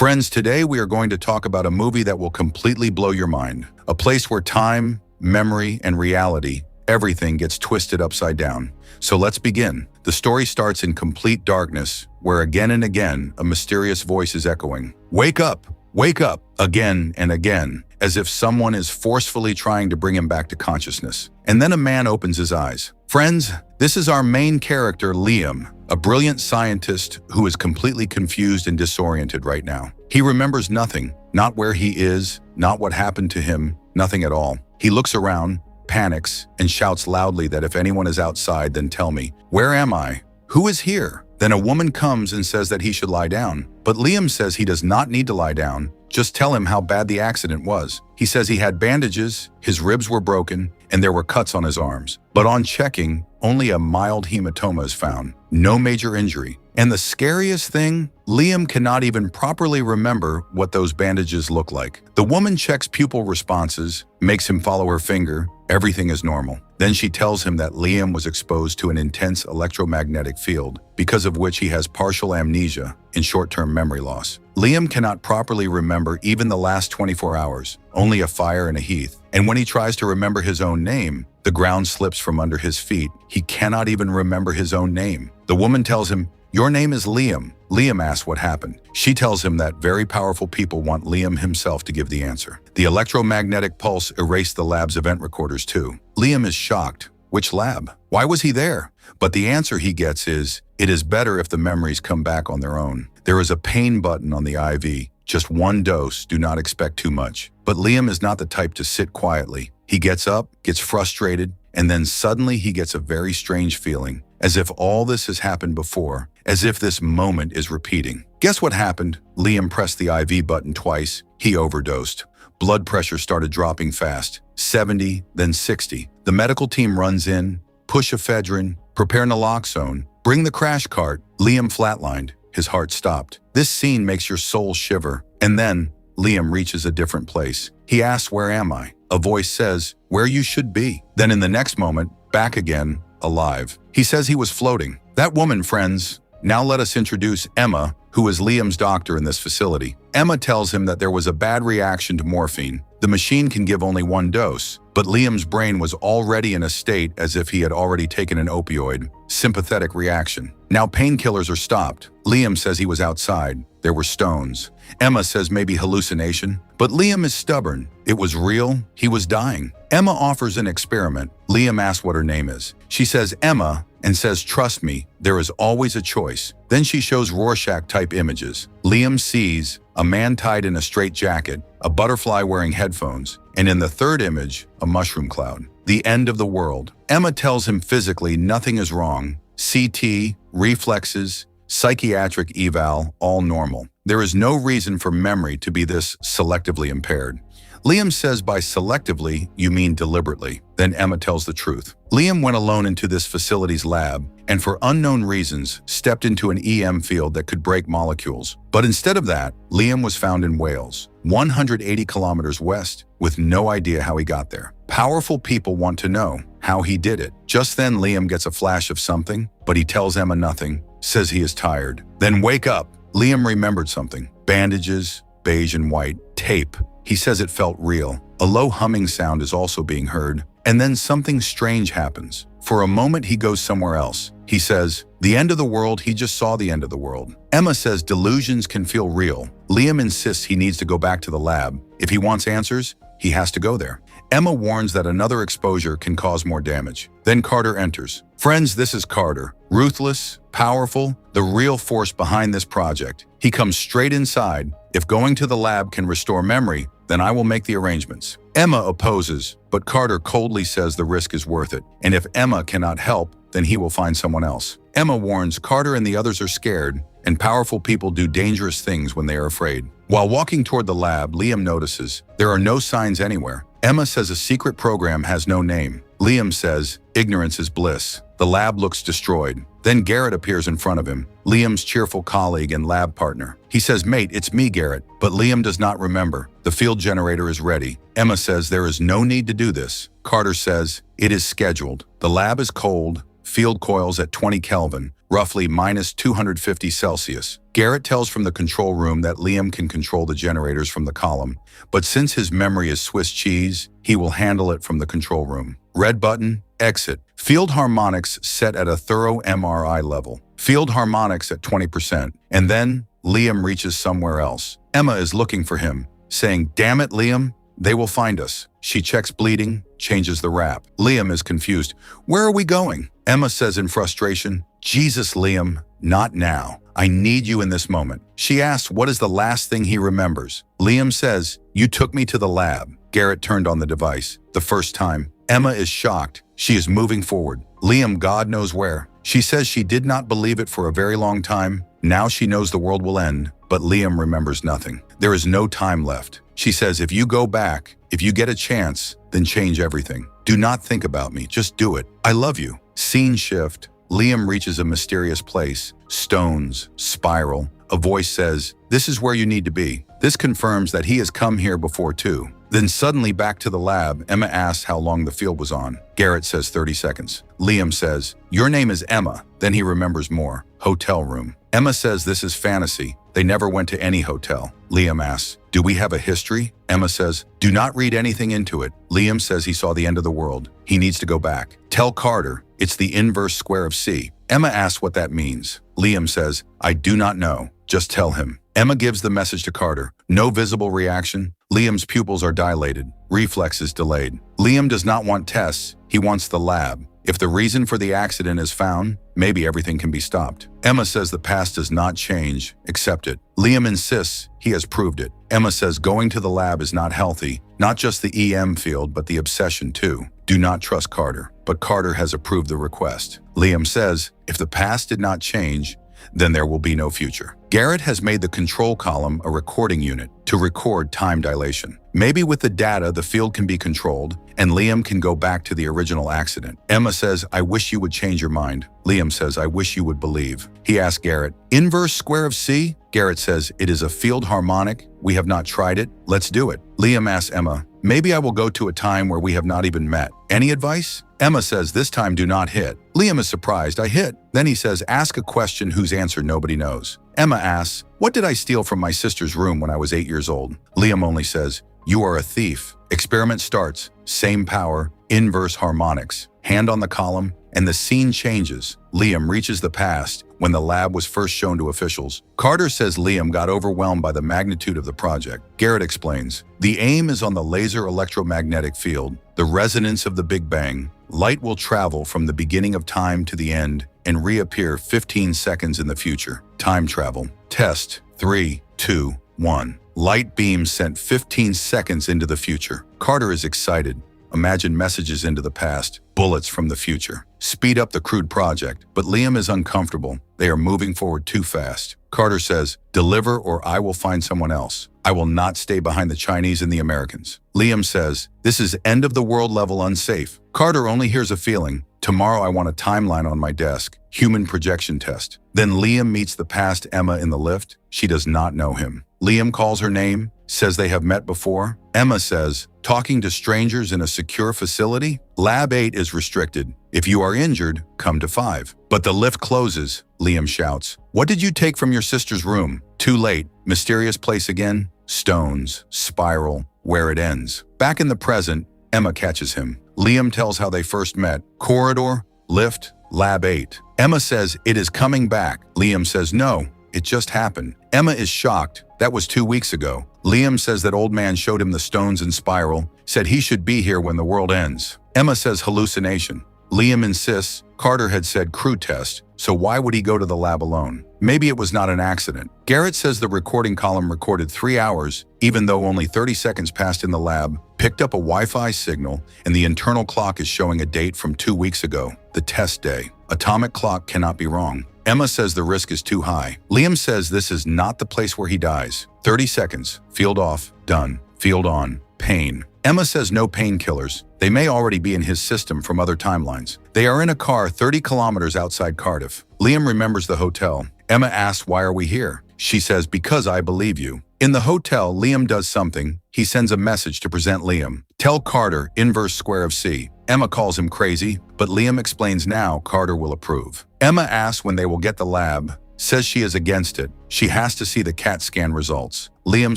Friends, today we are going to talk about a movie that will completely blow your mind. A place where time, memory, and reality, everything gets twisted upside down. So let's begin. The story starts in complete darkness, where again and again, a mysterious voice is echoing. Wake up! Wake up! Again and again, as if someone is forcefully trying to bring him back to consciousness. And then a man opens his eyes. Friends, this is our main character, Liam, a brilliant scientist who is completely confused and disoriented right now. He remembers nothing, not where he is, not what happened to him, nothing at all. He looks around, panics, and shouts loudly that if anyone is outside, then tell me. Where am I? Who is here? Then a woman comes and says that he should lie down. But Liam says he does not need to lie down. Just tell him how bad the accident was. He says he had bandages, his ribs were broken, and there were cuts on his arms. But on checking, only a mild hematoma is found. No major injury. And the scariest thing, Liam cannot even properly remember what those bandages look like. The woman checks pupil responses, makes him follow her finger. Everything is normal. Then she tells him that Liam was exposed to an intense electromagnetic field, because of which he has partial amnesia and short-term memory loss. Liam cannot properly remember even the last 24 hours, only a fire and a heath. And when he tries to remember his own name, the ground slips from under his feet. He cannot even remember his own name. The woman tells him, "Your name is Liam." Liam asks what happened. She tells him that very powerful people want Liam himself to give the answer. The electromagnetic pulse erased the lab's event recorders too. Liam is shocked. Which lab? Why was he there? But the answer he gets is, it is better if the memories come back on their own. There is a pain button on the IV. Just one dose, do not expect too much. But Liam is not the type to sit quietly. He gets up, gets frustrated, and then suddenly he gets a very strange feeling, as if all this has happened before, as if this moment is repeating. Guess what happened? Liam pressed the IV button twice. He overdosed. Blood pressure started dropping fast, 70, then 60. The medical team runs in, push ephedrine, prepare naloxone, bring the crash cart. Liam flatlined. His heart stopped. This scene makes your soul shiver. And then, Liam reaches a different place. He asks, "Where am I?" A voice says, "Where you should be." Then in the next moment, back again, alive. He says he was floating. That woman, friends. Now let us introduce Emma, who is Liam's doctor in this facility. Emma tells him that there was a bad reaction to morphine. The machine can give only one dose, but Liam's brain was already in a state as if he had already taken an opioid. Sympathetic reaction. Now painkillers are stopped. Liam says he was outside. There were stones. Emma says maybe hallucination. But Liam is stubborn. It was real. He was dying. Emma offers an experiment. Liam asks what her name is. She says Emma and says, "Trust me, there is always a choice." Then she shows Rorschach-type images. Liam sees a man tied in a straitjacket, a butterfly wearing headphones, and in the third image, a mushroom cloud. The end of the world. Emma tells him physically nothing is wrong. CT, reflexes, psychiatric eval, all normal. There is no reason for memory to be this selectively impaired. Liam says by selectively, you mean deliberately. Then Emma tells the truth. Liam went alone into this facility's lab and for unknown reasons stepped into an EM field that could break molecules. But instead of that, Liam was found in Wales, 180 kilometers west, with no idea how he got there. Powerful people want to know how he did it. Just then Liam gets a flash of something, but he tells Emma nothing, says he is tired. Then wake up. Liam remembered something. Bandages, beige and white, tape. He says it felt real. A low humming sound is also being heard. And then something strange happens. For a moment he goes somewhere else. He says, the end of the world, he just saw the end of the world. Emma says delusions can feel real. Liam insists he needs to go back to the lab. If he wants answers, he has to go there. Emma warns that another exposure can cause more damage. Then Carter enters. Friends, this is Carter. Ruthless, powerful, the real force behind this project. He comes straight inside. If going to the lab can restore memory, then I will make the arrangements. Emma opposes, but Carter coldly says the risk is worth it. And if Emma cannot help, then he will find someone else. Emma warns Carter and the others are scared, and powerful people do dangerous things when they are afraid. While walking toward the lab, Liam notices there are no signs anywhere. Emma says a secret program has no name. Liam says, ignorance is bliss. The lab looks destroyed. Then Garrett appears in front of him, Liam's cheerful colleague and lab partner. He says, mate, it's me, Garrett. But Liam does not remember. The field generator is ready. Emma says there is no need to do this. Carter says, it is scheduled. The lab is cold, field coils at 20 Kelvin. roughly minus 250 Celsius. Garrett tells from the control room that Liam can control the generators from the column, but since his memory is Swiss cheese, he will handle it from the control room. Red button, exit. Field harmonics set at a thorough MRI level. Field harmonics at 20%. And then Liam reaches somewhere else. Emma is looking for him, saying, "Damn it, Liam, they will find us." She checks bleeding, changes the wrap. Liam is confused. "Where are we going?" Emma says in frustration, "Jesus, Liam, not now. I need you in this moment." She asks what is the last thing he remembers. Liam says, "You took me to the lab." Garrett turned on the device. The first time. Emma is shocked. She is moving forward. Liam, God knows where. She says she did not believe it for a very long time. Now she knows the world will end, but Liam remembers nothing. There is no time left. She says, "If you go back, if you get a chance, then change everything. Do not think about me, just do it. I love you." Scene shift. Liam reaches a mysterious place. Stones, spiral. A voice says, "This is where you need to be." This confirms that he has come here before too. Then suddenly back to the lab, Emma asks how long the field was on. Garrett says 30 seconds. Liam says, "Your name is Emma." Then he remembers more. Hotel room. Emma says this is fantasy. They never went to any hotel. Liam asks, "Do we have a history?" Emma says, "Do not read anything into it." Liam says he saw the end of the world. He needs to go back. "Tell Carter, it's the inverse square of C." Emma asks what that means. Liam says, "I do not know. Just tell him." Emma gives the message to Carter. No visible reaction. Liam's pupils are dilated. Reflexes delayed. Liam does not want tests. He wants the lab. If the reason for the accident is found, maybe everything can be stopped. Emma says the past does not change. Accept it. Liam insists he has proved it. Emma says going to the lab is not healthy. Not just the EM field, but the obsession too. Do not trust Carter. But Carter has approved the request. Liam says, if the past did not change, then there will be no future. Garrett has made the control column a recording unit to record time dilation. Maybe with the data, the field can be controlled, and Liam can go back to the original accident. Emma says, "I wish you would change your mind." Liam says, "I wish you would believe." He asks Garrett, "Inverse square of C?" Garrett says, "It is a field harmonic. We have not tried it. Let's do it." Liam asks Emma, "Maybe I will go to a time where we have not even met. Any advice?" Emma says, "This time do not hit." Liam is surprised, "I hit." Then he says, "Ask a question whose answer nobody knows." Emma asks, "What did I steal from my sister's room when I was 8 years old?" Liam only says, "You are a thief." Experiment starts. Same power, inverse harmonics. Hand on the column, and the scene changes. Liam reaches the past when the lab was first shown to officials. Carter says Liam got overwhelmed by the magnitude of the project. Garrett explains, "The aim is on the laser electromagnetic field, the resonance of the Big Bang. Light will travel from the beginning of time to the end and reappear 15 seconds in the future. Time travel. Test 3, 2, 1. Light beams sent 15 seconds into the future." Carter is excited. Imagine messages into the past, bullets from the future. Speed up the crude project, but Liam is uncomfortable. They are moving forward too fast. Carter says, "Deliver or I will find someone else. I will not stay behind the Chinese and the Americans." Liam says, "This is end of the world level unsafe." Carter only hears a feeling. "Tomorrow I want a timeline on my desk. Human projection test." Then Liam meets the past Emma in the lift. She does not know him. Liam calls her name, says they have met before. Emma says, "Talking to strangers in a secure facility? Lab 8 is restricted. If you are injured, come to 5. But the lift closes. Liam shouts, "What did you take from your sister's room?" Too late. Mysterious place again. Stones, spiral, where it ends. Back in the present, Emma catches him. Liam tells how they first met. Corridor, lift, lab 8. Emma says, "It is coming back." Liam says, "No, it just happened." Emma is shocked. That was 2 weeks ago. Liam says that old man showed him the stones and spiral, said he should be here when the world ends. Emma says hallucination. Liam insists Carter had said crew test, so why would he go to the lab alone? Maybe it was not an accident. Garrett says the recording column recorded 3 hours, even though only 30 seconds passed in the lab, picked up a Wi-Fi signal, and the internal clock is showing a date from 2 weeks ago, the test day. Atomic clock cannot be wrong. Emma says the risk is too high. Liam says this is not the place where he dies. 30 seconds. Field off. Done. Field on. Pain. Emma says no painkillers. They may already be in his system from other timelines. They are in a car 30 kilometers outside Cardiff. Liam remembers the hotel. Emma asks, "Why are we here?" She says, "Because I believe you." In the hotel, Liam does something. He sends a message to present Liam. "Tell Carter, inverse square of C." Emma calls him crazy, but Liam explains now Carter will approve. Emma asks when they will get the lab, says she is against it. She has to see the CAT scan results. Liam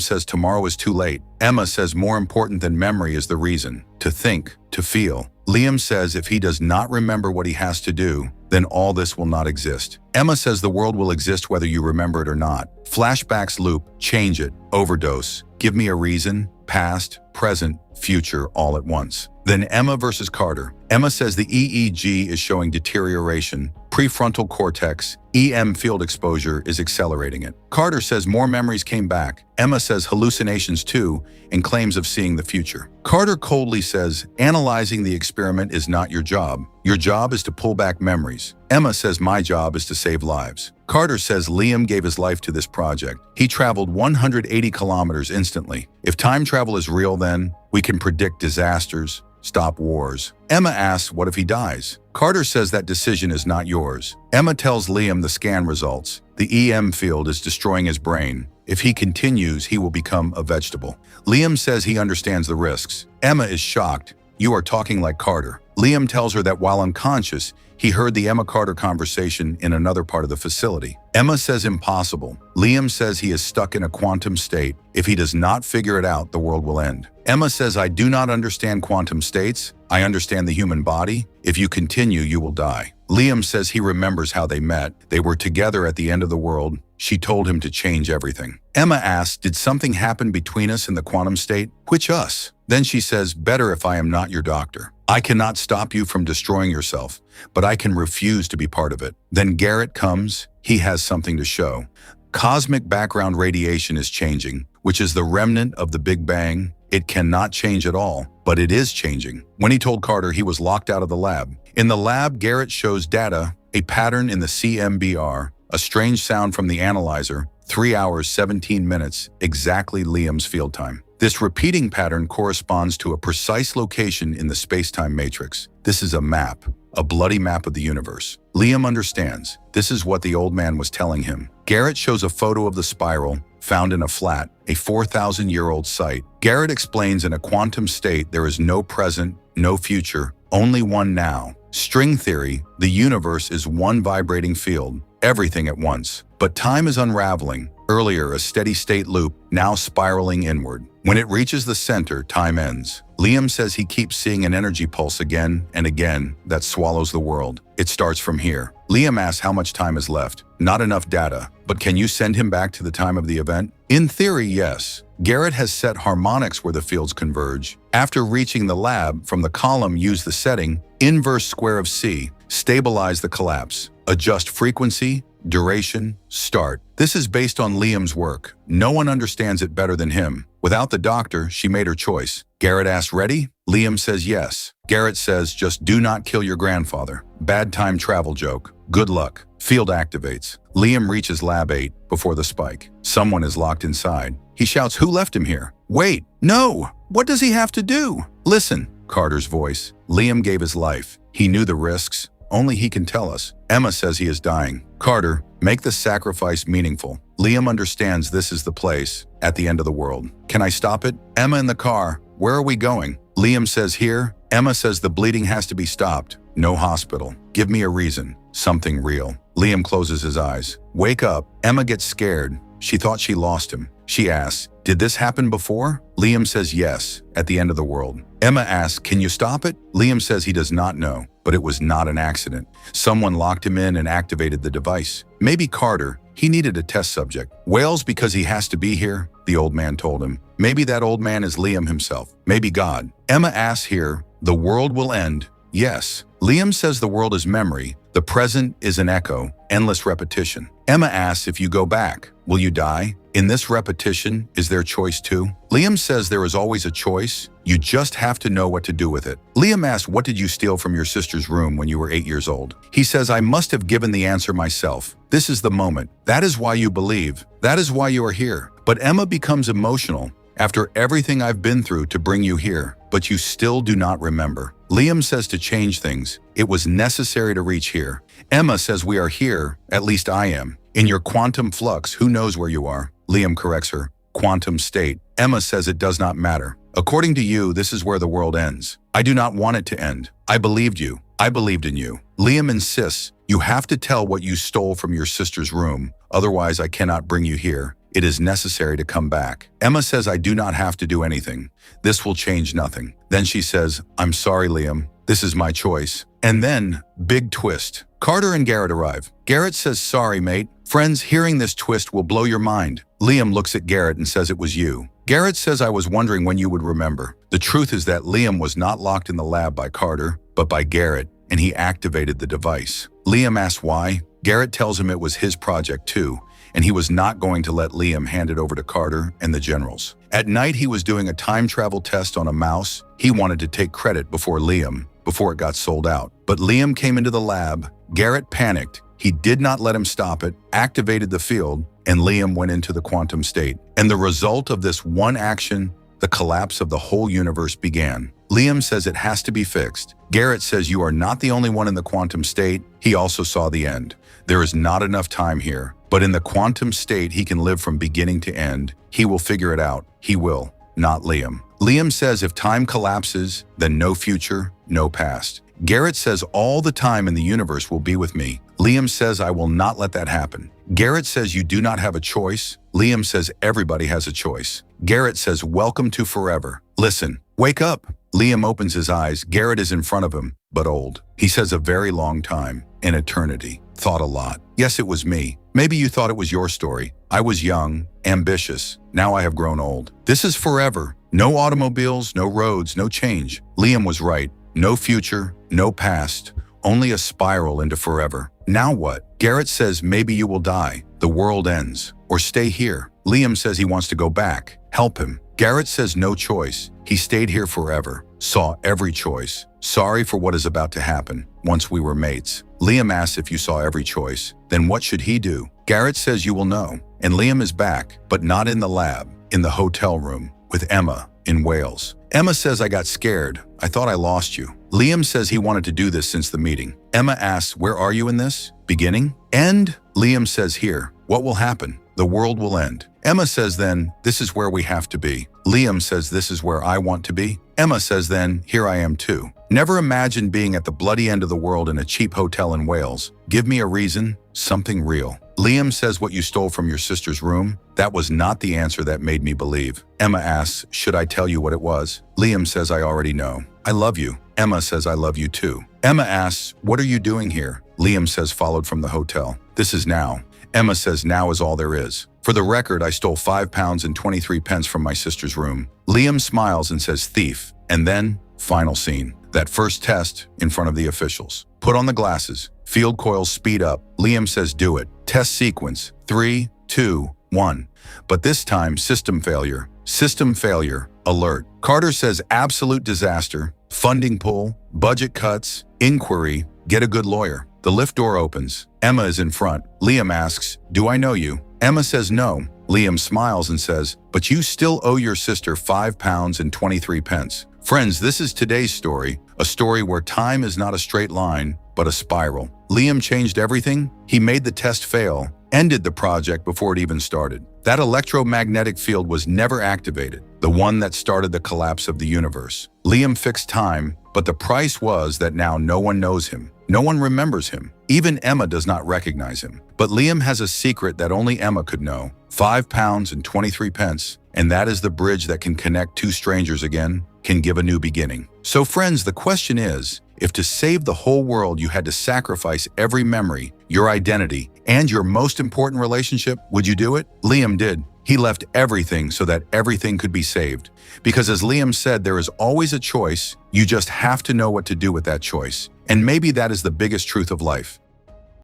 says tomorrow is too late. Emma says more important than memory is the reason. To think, to feel. Liam says if he does not remember what he has to do, then all this will not exist. Emma says the world will exist whether you remember it or not. Flashbacks loop, change it, overdose. Give me a reason, past, present, future all at once. Then Emma versus Carter. Emma says the EEG is showing deterioration. Prefrontal cortex, EM field exposure is accelerating it. Carter says more memories came back. Emma says hallucinations too, and claims of seeing the future. Carter coldly says, analyzing the experiment is not your job. Your job is to pull back memories. Emma says my job is to save lives. Carter says Liam gave his life to this project. He traveled 180 kilometers instantly. If time travel is real, then we can predict disasters, stop wars. Emma asks, what if he dies? Carter says that decision is not yours. Emma tells Liam the scan results. The EM field is destroying his brain. If he continues, he will become a vegetable. Liam says he understands the risks. Emma is shocked. You are talking like Carter. Liam tells her that while unconscious, he heard the Emma Carter conversation in another part of the facility. Emma says impossible. Liam says he is stuck in a quantum state. If he does not figure it out, the world will end. Emma says, I do not understand quantum states. I understand the human body. If you continue, you will die. Liam says he remembers how they met. They were together at the end of the world. She told him to change everything. Emma asks, did something happen between us in the quantum state? Which us? Then she says, better if I am not your doctor. I cannot stop you from destroying yourself, but I can refuse to be part of it. Then Garrett comes. He has something to show. Cosmic background radiation is changing, which is the remnant of the Big Bang. It cannot change at all, but it is changing. When he told Carter he was locked out of the lab. In the lab, Garrett shows data, a pattern in the CMBR, a strange sound from the analyzer, 3 hours, 17 minutes, exactly Liam's field time. This repeating pattern corresponds to a precise location in the space-time matrix. This is a map, a bloody map of the universe. Liam understands. This is what the old man was telling him. Garrett shows a photo of the spiral, found in a flat, a 4,000-year-old site. Garrett explains in a quantum state there is no present, no future, only one now. String theory, the universe is one vibrating field, everything at once. But time is unraveling. Earlier, a steady state loop, now spiraling inward. When it reaches the center, time ends. Liam says he keeps seeing an energy pulse again and again that swallows the world. It starts from here. Liam asks how much time is left. Not enough data, but can you send him back to the time of the event? In theory, yes. Garrett has set harmonics where the fields converge. After reaching the lab, from the column use the setting, inverse square of C, stabilize the collapse, adjust frequency, duration, start. This is based on Liam's work. No one understands it better than him. Without the doctor, she made her choice. Garrett asks, ready? Liam says yes. Garrett says, just do not kill your grandfather. Bad time travel joke. Good luck. Field activates. Liam reaches Lab 8 before the spike. Someone is locked inside. He shouts, who left him here? Wait, no! What does he have to do? Listen, Carter's voice. Liam gave his life. He knew the risks. Only he can tell us. Emma says he is dying. Carter, make the sacrifice meaningful. Liam understands this is the place, at the end of the world. Can I stop it? Emma in the car. Where are we going? Liam says here. Emma says the bleeding has to be stopped. No hospital. Give me a reason. Something real. Liam closes his eyes. Wake up. Emma gets scared. She thought she lost him. She asks, did this happen before? Liam says yes, at the end of the world. Emma asks, can you stop it? Liam says he does not know, but it was not an accident. Someone locked him in and activated the device. Maybe Carter. He needed a test subject. Wales because he has to be here, the old man told him. Maybe that old man is Liam himself. Maybe God. Emma asks here, the world will end. Yes. Liam says the world is memory. The present is an echo, endless repetition. Emma asks if you go back, will you die? In this repetition, is there choice too? Liam says there is always a choice. You just have to know what to do with it. Liam asks, what did you steal from your sister's room when you were 8 years old? He says, I must have given the answer myself. This is the moment. That is why you believe. That is why you are here. But Emma becomes emotional. After everything I've been through to bring you here, but you still do not remember. Liam says to change things. It was necessary to reach here. Emma says we are here, at least I am. In your quantum flux, who knows where you are? Liam corrects her. Quantum state. Emma says it does not matter. According to you, this is where the world ends. I do not want it to end. I believed you. I believed in you. Liam insists, You have to tell what you stole from your sister's room, otherwise I cannot bring you here. It is necessary to come back. Emma says I do not have to do anything. This will change nothing. Then she says, I'm sorry, Liam. This is my choice. And then, big twist. Carter and Garrett arrive. Garrett says, sorry, mate. Friends, hearing this twist will blow your mind. Liam looks at Garrett and says it was you. Garrett says I was wondering when you would remember. The truth is that Liam was not locked in the lab by Carter, but by Garrett, and he activated the device. Liam asks why. Garrett tells him it was his project too, and he was not going to let Liam hand it over to Carter and the generals. At night, he was doing a time travel test on a mouse. He wanted to take credit before it got sold out. But Liam came into the lab. Garrett panicked. He did not let him stop it, activated the field, and Liam went into the quantum state. And the result of this one action, the collapse of the whole universe began. Liam says it has to be fixed. Garrett says you are not the only one in the quantum state. He also saw the end. There is not enough time here. But in the quantum state, he can live from beginning to end. He will figure it out. He will, not Liam. Liam says if time collapses, then no future, no past. Garrett says all the time in the universe will be with me. Liam says I will not let that happen. Garrett says you do not have a choice. Liam says everybody has a choice. Garrett says welcome to forever. Listen, wake up. Liam opens his eyes. Garrett is in front of him, but old. He says a very long time, an eternity. Thought a lot. Yes, it was me. Maybe you thought it was your story. I was young, ambitious. Now I have grown old. This is forever. No automobiles, no roads, no change. Liam was right. No future, no past, only a spiral into forever. Now what? Garrett says maybe you will die. The world ends. Or stay here. Liam says he wants to go back. Help him. Garrett says no choice. He stayed here forever. Saw every choice. Sorry for what is about to happen. Once we were mates. Liam asks if you saw every choice. Then what should he do? Garrett says you will know. And Liam is back, but not in the lab, in the hotel room, with Emma in Wales. Emma says I got scared. I thought I lost you. Liam says he wanted to do this since the meeting. Emma asks, where are you in this? Beginning? End? Liam says here. What will happen? The world will end. Emma says then, this is where we have to be. Liam says this is where I want to be. Emma says then, here I am too. Never imagined being at the bloody end of the world in a cheap hotel in Wales. Give me a reason, something real. Liam says what you stole from your sister's room. That was not the answer that made me believe. Emma asks, should I tell you what it was? Liam says I already know. I love you. Emma says I love you too. Emma asks, what are you doing here? Liam says followed from the hotel. This is now. Emma says now is all there is. For the record, I stole £5 and 23 pence from my sister's room. Liam smiles and says thief. And then, final scene. That first test in front of the officials. Put on the glasses. Field coils speed up. Liam says do it. Test sequence. 3, 2, 1. But this time, system failure. System failure. Alert. Carter says absolute disaster. Funding pull. Budget cuts. Inquiry. Get a good lawyer. The lift door opens. Emma is in front. Liam asks, do I know you? Emma says no. Liam smiles and says, but you still owe your sister £5 and 23 pence. Friends, this is today's story, a story where time is not a straight line, but a spiral. Liam changed everything. He made the test fail, ended the project before it even started. That electromagnetic field was never activated, the one that started the collapse of the universe. Liam fixed time, but the price was that now no one knows him. No one remembers him. Even Emma does not recognize him. But Liam has a secret that only Emma could know. £5 and 23 pence. And that is the bridge that can connect two strangers again, can give a new beginning. So friends, the question is, if to save the whole world you had to sacrifice every memory, your identity, and your most important relationship, would you do it? Liam did. He left everything so that everything could be saved. Because as Liam said, there is always a choice. You just have to know what to do with that choice. And maybe that is the biggest truth of life.